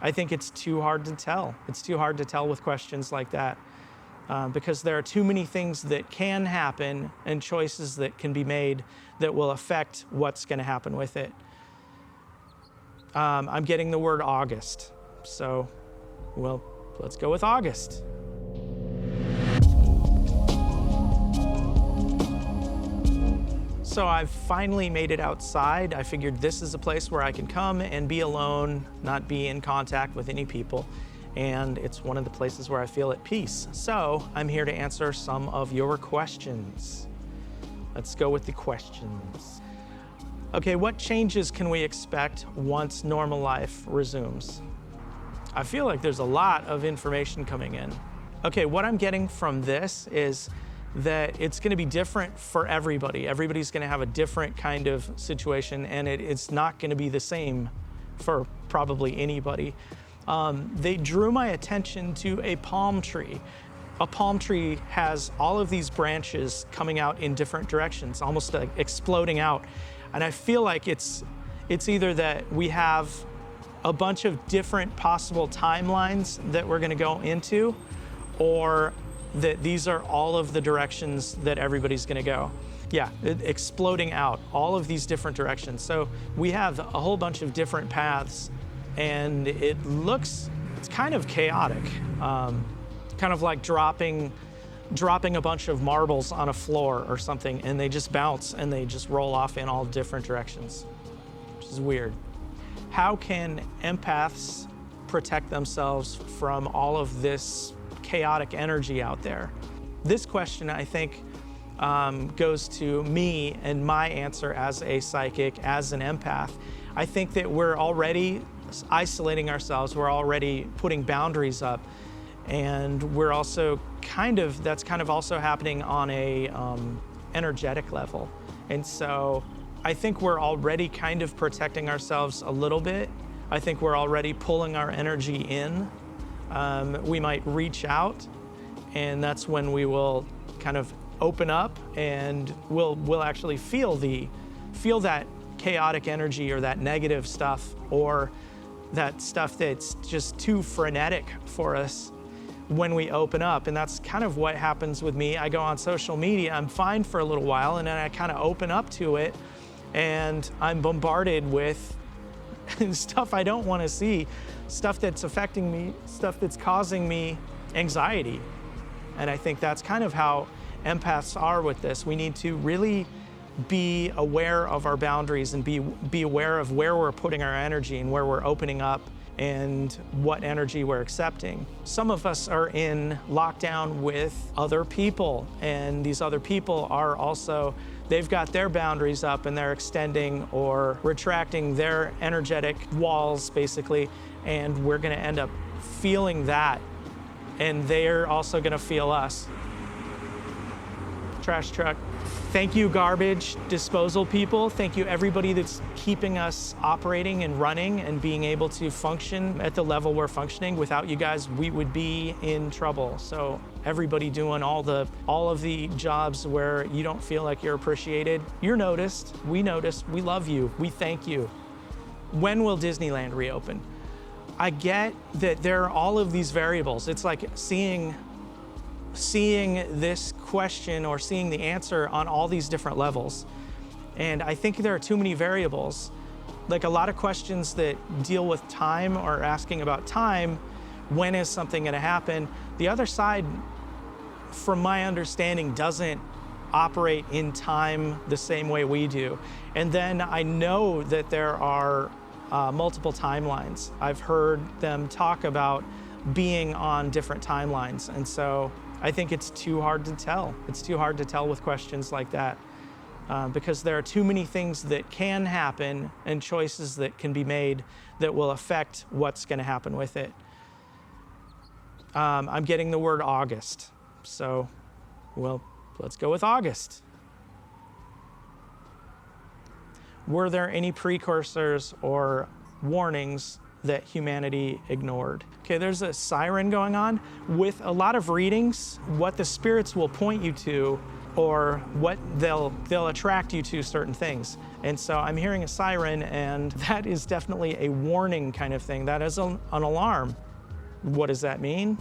I think it's too hard to tell. It's too hard to tell with questions like that because there are too many things that can happen and choices that can be made that will affect what's going to happen with it. I'm getting the word August, so, well, let's go with August. So I've finally made it outside. I figured this is a place where I can come and be alone, not be in contact with any people. And it's one of the places where I feel at peace. So I'm here to answer some of your questions. Let's go with the questions. Okay, what changes can we expect once normal life resumes? I feel like there's a lot of information coming in. Okay, what I'm getting from this is that it's going to be different for everybody. Everybody's going to have a different kind of situation, and it's not going to be the same for probably anybody. They drew my attention to a palm tree. A palm tree has all of these branches coming out in different directions, almost like exploding out. And I feel like it's either that we have a bunch of different possible timelines that we're going to go into, or that these are all of the directions that everybody's going to go. Yeah, exploding out, all of these different directions. So we have a whole bunch of different paths, and it's kind of chaotic, kind of like dropping a bunch of marbles on a floor or something, and they just bounce and they just roll off in all different directions, which is weird. How can empaths protect themselves from all of this chaotic energy out there? This question, I think, goes to me and my answer as a psychic, as an empath. I think that we're already isolating ourselves, we're already putting boundaries up, and we're also that's kind of also happening on a energetic level. And so I think we're already kind of protecting ourselves a little bit. I think we're already pulling our energy in. We might reach out, and that's when we will kind of open up, and we'll actually feel that chaotic energy, or that negative stuff, or that stuff that's just too frenetic for us when we open up. And that's kind of what happens with me. I go on social media, I'm fine for a little while, and then I kind of open up to it, and I'm bombarded with stuff I don't want to see, stuff that's affecting me, stuff that's causing me anxiety. And I think that's kind of how empaths are with this. We need to really be aware of our boundaries and be aware of where we're putting our energy and where we're opening up and what energy we're accepting. Some of us are in lockdown with other people, and these other people are also, they've got their boundaries up and they're extending or retracting their energetic walls, basically, and we're gonna end up feeling that, and they're also gonna feel us. Trash truck. Thank you, garbage disposal people. Thank you, everybody that's keeping us operating and running and being able to function at the level we're functioning. Without you guys, we would be in trouble. So everybody doing all of the jobs where you don't feel like you're appreciated, you're noticed, we love you, we thank you. When will Disneyland reopen? I get that there are all of these variables. It's like seeing this question or seeing the answer on all these different levels. And I think there are too many variables. Like a lot of questions that deal with time or asking about time, when is something gonna happen? The other side, from my understanding, doesn't operate in time the same way we do. And then I know that there are multiple timelines. I've heard them talk about being on different timelines. And so I think it's too hard to tell. It's too hard to tell with questions like that because there are too many things that can happen and choices that can be made that will affect what's going to happen with it. I'm getting the word August, so, well, let's go with August. Were there any precursors or warnings that humanity ignored? Okay, there's a siren going on. With a lot of readings, what the spirits will point you to or what they'll attract you to certain things. And so I'm hearing a siren, and that is definitely a warning kind of thing. That is an alarm. What does that mean?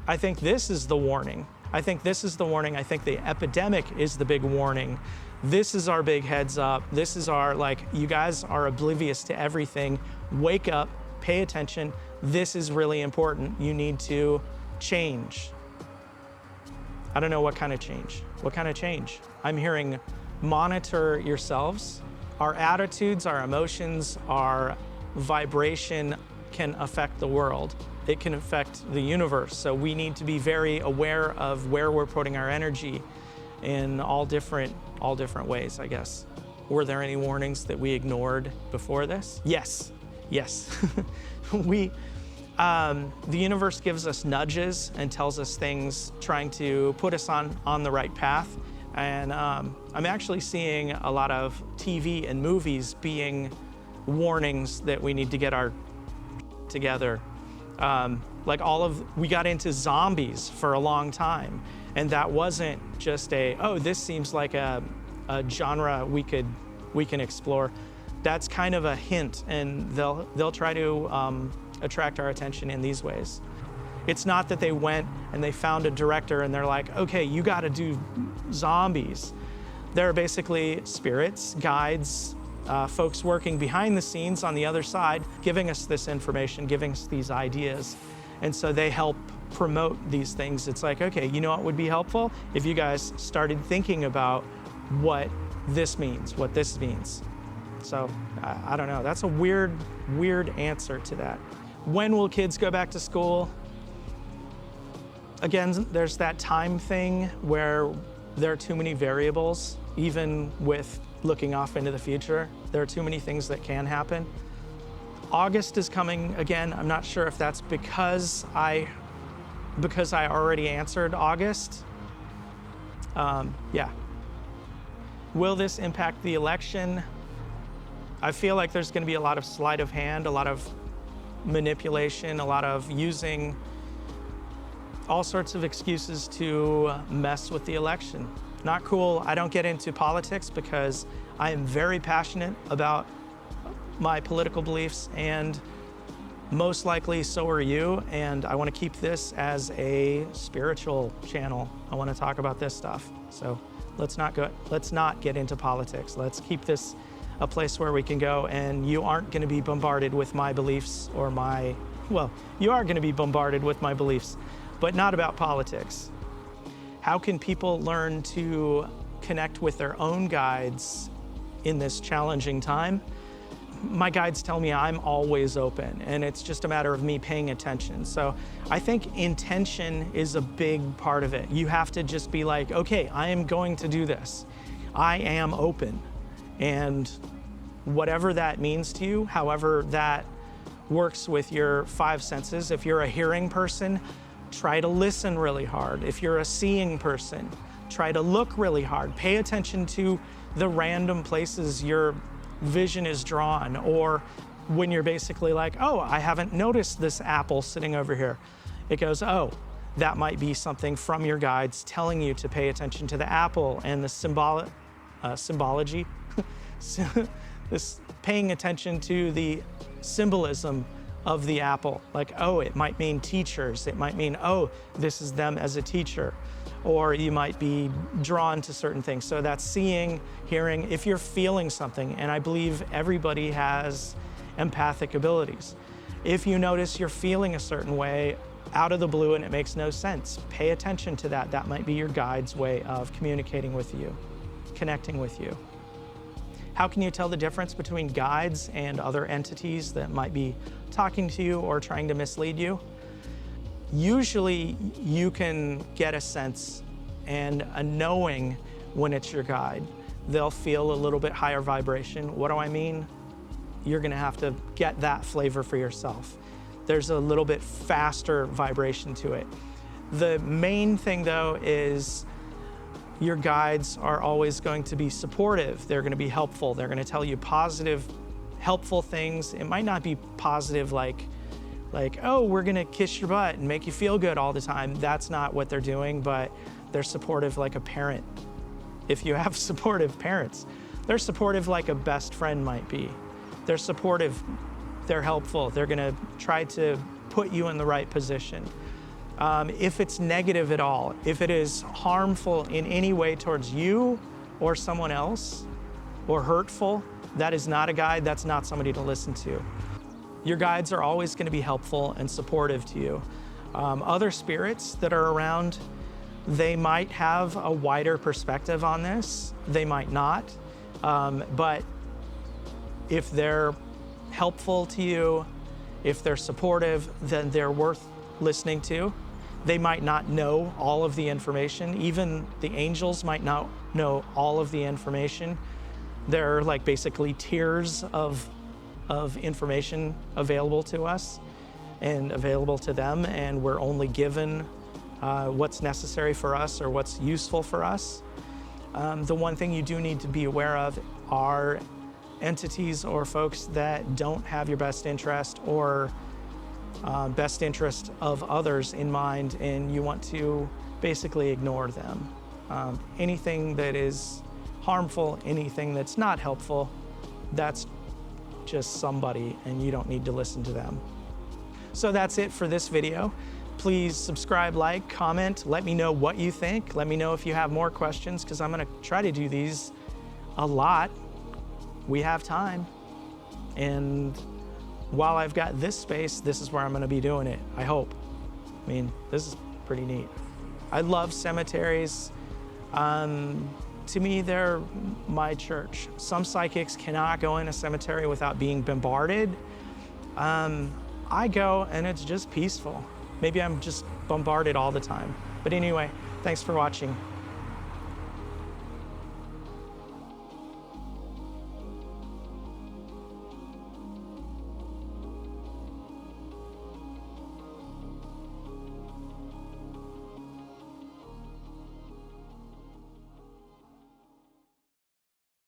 I think this is the warning. I think this is the warning. I think the epidemic is the big warning. This is our big heads up. This is our, like, you guys are oblivious to everything. Wake up, pay attention. This is really important. You need to change. I don't know what kind of change. What kind of change? I'm hearing monitor yourselves. Our attitudes, our emotions, our vibration can affect the world. It can affect the universe. So we need to be very aware of where we're putting our energy in all different ways, I guess. Were there any warnings that we ignored before this? Yes. The universe gives us nudges and tells us things, trying to put us on the right path. And I'm actually seeing a lot of TV and movies being warnings that we need to get our together. We got into zombies for a long time, and that wasn't just this seems like a genre we can explore. That's kind of a hint, and they'll try to attract our attention in these ways. It's not that they went and they found a director and they're like, okay, you got to do zombies. They're basically spirits, guides, folks working behind the scenes on the other side, giving us this information, giving us these ideas. And so they help promote these things. It's like, okay, you know what would be helpful? If you guys started thinking about what this means, what this means. So I don't know, that's a weird answer to that. When will kids go back to school? Again, there's that time thing where there are too many variables, even with looking off into the future. There are too many things that can happen. August is coming again. I'm not sure if that's because I already answered August. Yeah. Will this impact the election? I feel like there's going to be a lot of sleight of hand, a lot of manipulation, a lot of using all sorts of excuses to mess with the election. Not cool. I don't get into politics because I am very passionate about my political beliefs, and most likely so are you, and I want to keep this as a spiritual channel. I want to talk about this stuff. So let's not get into politics. Let's keep this a place where we can go, and you aren't going to be bombarded with my beliefs or you are going to be bombarded with my beliefs, but not about politics. How can people learn to connect with their own guides in this challenging time? My guides tell me I'm always open, and it's just a matter of me paying attention. So I think intention is a big part of it. You have to just be like, okay, I am going to do this. I am open. And whatever that means to you, however that works with your five senses. If you're a hearing person, try to listen really hard. If you're a seeing person, try to look really hard. Pay attention to the random places your vision is drawn, or when you're basically like, oh, I haven't noticed this apple sitting over here. It goes, oh, that might be something from your guides telling you to pay attention to the apple and the symbology. This paying attention to the symbolism of the apple. Like, oh, it might mean teachers. It might mean, oh, this is them as a teacher. Or you might be drawn to certain things. So that's seeing, hearing, if you're feeling something, and I believe everybody has empathic abilities. If you notice you're feeling a certain way out of the blue and it makes no sense, pay attention to that. That might be your guide's way of communicating with you, connecting with you. How can you tell the difference between guides and other entities that might be talking to you or trying to mislead you? Usually you can get a sense and a knowing when it's your guide. They'll feel a little bit higher vibration. What do I mean? You're gonna have to get that flavor for yourself. There's a little bit faster vibration to it. The main thing though is your guides are always going to be supportive. They're going to be helpful. They're going to tell you positive, helpful things. It might not be positive like, oh, we're going to kiss your butt and make you feel good all the time. That's not what they're doing, but they're supportive like a parent if you have supportive parents. They're supportive like a best friend might be. They're supportive, they're helpful, they're gonna try to put you in the right position. If it's negative at all, if it is harmful in any way towards you or someone else, or hurtful, that is not a guide, that's not somebody to listen to. Your guides are always gonna be helpful and supportive to you. Other spirits that are around, they might have a wider perspective on this, they might not, but if they're helpful to you, if they're supportive, then they're worth listening to. They might not know all of the information. Even the angels might not know all of the information. There are like basically tiers of information available to us and available to them, and we're only given what's necessary for us or what's useful for us. The one thing you do need to be aware of are entities or folks that don't have your best interest or best interest of others in mind, and you want to basically ignore them. Anything that is harmful, anything that's not helpful, that's just somebody and you don't need to listen to them. So that's it for this video. Please subscribe, like, comment, let me know what you think. Let me know if you have more questions, because I'm gonna try to do these a lot. We have time. And while I've got this space, this is where I'm gonna be doing it, I hope. I mean, this is pretty neat. I love cemeteries. To me, they're my church. Some psychics cannot go in a cemetery without being bombarded. I go and it's just peaceful. Maybe I'm just bombarded all the time. But anyway, thanks for watching.